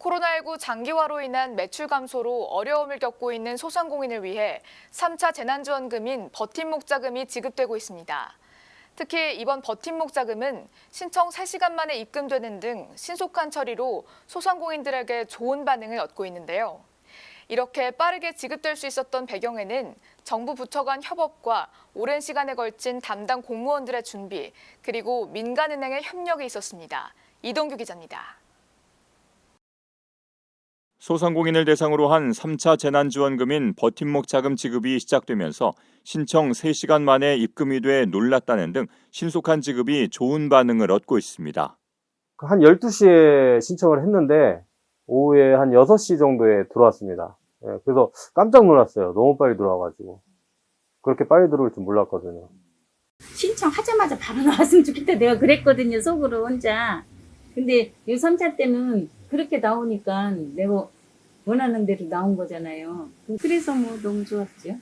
코로나19 장기화로 인한 매출 감소로 어려움을 겪고 있는 소상공인을 위해 3차 재난지원금인 버팀목 자금이 지급되고 있습니다. 특히 이번 버팀목 자금은 신청 3시간 만에 입금되는 등 신속한 처리로 소상공인들에게 좋은 반응을 얻고 있는데요. 이렇게 빠르게 지급될 수 있었던 배경에는 정부 부처 간 협업과 오랜 시간에 걸친 담당 공무원들의 준비, 그리고 민간은행의 협력이 있었습니다. 이동규 기자입니다. 소상공인을 대상으로 한 3차 재난지원금인 버팀목 자금 지급이 시작되면서 신청 3시간 만에 입금이 돼 놀랐다는 등 신속한 지급이 좋은 반응을 얻고 있습니다. 한 12시에 신청을 했는데 오후에 한 6시 정도에 들어왔습니다. 그래서 깜짝 놀랐어요. 너무 빨리 들어와가지고. 그렇게 빨리 들어올 줄 몰랐거든요. 신청하자마자 바로 나왔으면 좋겠다 내가 그랬거든요, 속으로 혼자. 근데 이 3차 때는 그렇게 나오니까 내가 원하는 대로 나온 거잖아요. 그래서 뭐 너무 좋았죠.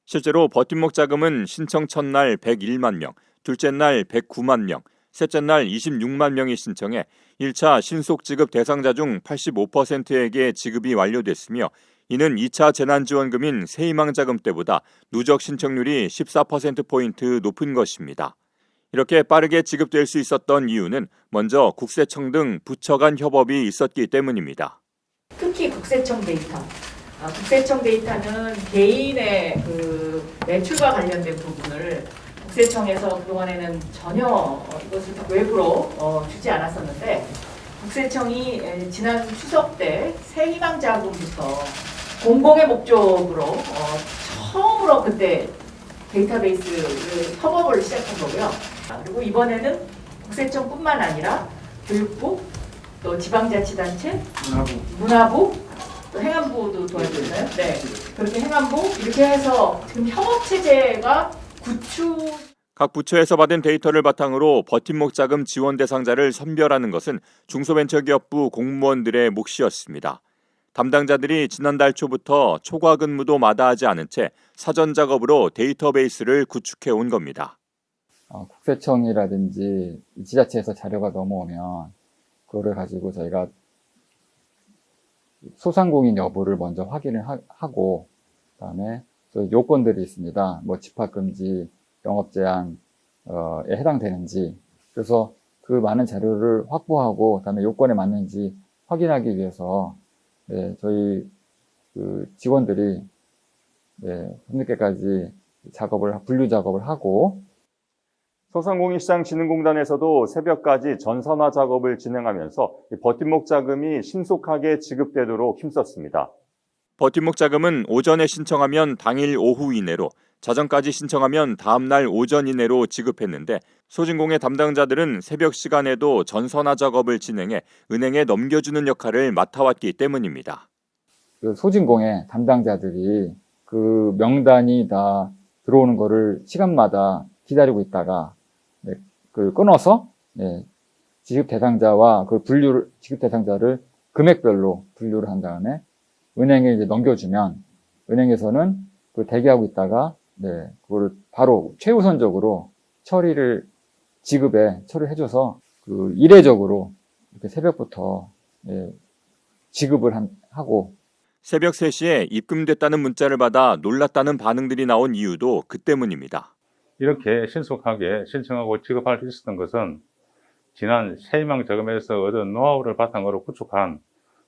실제로 버팀목 자금은 신청 첫날 101만 명, 둘째 날 109만 명, 셋째 날 26만 명이 신청해 1차 신속 지급 대상자 중 85%에게 지급이 완료됐으며 이는 2차 재난지원금인 새희망자금 때보다 누적 신청률이 14%포인트 높은 것입니다. 이렇게 빠르게 지급될 수 있었던 이유는 먼저 국세청 등 부처 간 협업이 있었기 때문입니다. 특히 국세청 데이터. 국세청 데이터는 개인의 그 매출과 관련된 부분을 국세청에서 그동안에는 전혀 이것을 외부로 주지 않았었는데 국세청이 지난 추석 때 새희망자금부터 공공의 목적으로 처음으로 그때 데이터베이스를 협업을 시작한 거고요. 그리고 이번에는 국세청뿐만 아니라 교육부, 또 지방자치단체, 문화부, 또 행안부도 도와주나요? 네, 그렇게 행안부 이렇게 해서 지금 협업체제가 구축. 각 부처에서 받은 데이터를 바탕으로 버팀목 자금 지원 대상자를 선별하는 것은 중소벤처기업부 공무원들의 몫이었습니다. 담당자들이 지난달 초부터 초과 근무도 마다하지 않은 채 사전 작업으로 데이터베이스를 구축해 온 겁니다. 국세청이라든지 지자체에서 자료가 넘어오면 그거를 가지고 저희가 소상공인 여부를 먼저 확인을 하고 그다음에 또 요건들이 있습니다. 뭐 집합금지, 영업제한에 해당되는지 그래서 그 많은 자료를 확보하고 그다음에 요건에 맞는지 확인하기 위해서 저희 그 직원들이 밤늦게까지 분류 작업을 하고 소상공인시장진흥공단에서도 새벽까지 전산화 작업을 진행하면서 버팀목 자금이 신속하게 지급되도록 힘썼습니다. 버팀목 자금은 오전에 신청하면 당일 오후 이내로, 자정까지 신청하면 다음날 오전 이내로 지급했는데 소진공의 담당자들은 새벽 시간에도 전산화 작업을 진행해 은행에 넘겨주는 역할을 맡아왔기 때문입니다. 그 소진공의 담당자들이 그 명단이 다 들어오는 거를 시간마다 기다리고 있다가 그 끊어서 지급 대상자와 그 지급 대상자를 금액별로 분류를 한 다음에 은행에 이제 넘겨주면 은행에서는 그 대기하고 있다가 그거를 바로 최우선적으로 지급에 처리해줘서 그 이례적으로 이렇게 새벽부터 지급을 하고 새벽 3시에 입금됐다는 문자를 받아 놀랐다는 반응들이 나온 이유도 그 때문입니다. 이렇게 신속하게 신청하고 지급할 수 있었던 것은 지난 새희망자금에서 얻은 노하우를 바탕으로 구축한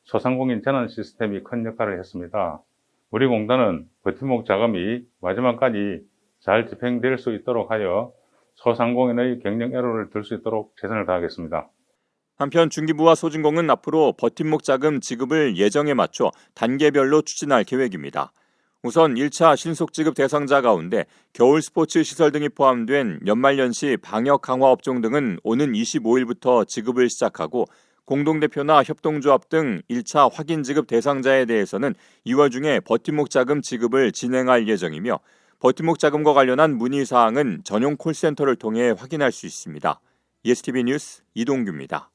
소상공인 전환 시스템이 큰 역할을 했습니다. 우리 공단은 버팀목 자금이 마지막까지 잘 집행될 수 있도록 하여 소상공인의 경영 애로를 들 수 있도록 최선을 다하겠습니다. 한편 중기부와 소진공은 앞으로 버팀목 자금 지급을 예정에 맞춰 단계별로 추진할 계획입니다. 우선 1차 신속지급 대상자 가운데 겨울 스포츠 시설 등이 포함된 연말연시 방역 강화 업종 등은 오는 25일부터 지급을 시작하고 공동대표나 협동조합 등 1차 확인 지급 대상자에 대해서는 2월 중에 버팀목 자금 지급을 진행할 예정이며 버팀목 자금과 관련한 문의사항은 전용 콜센터를 통해 확인할 수 있습니다. ESTV 뉴스 이동규입니다.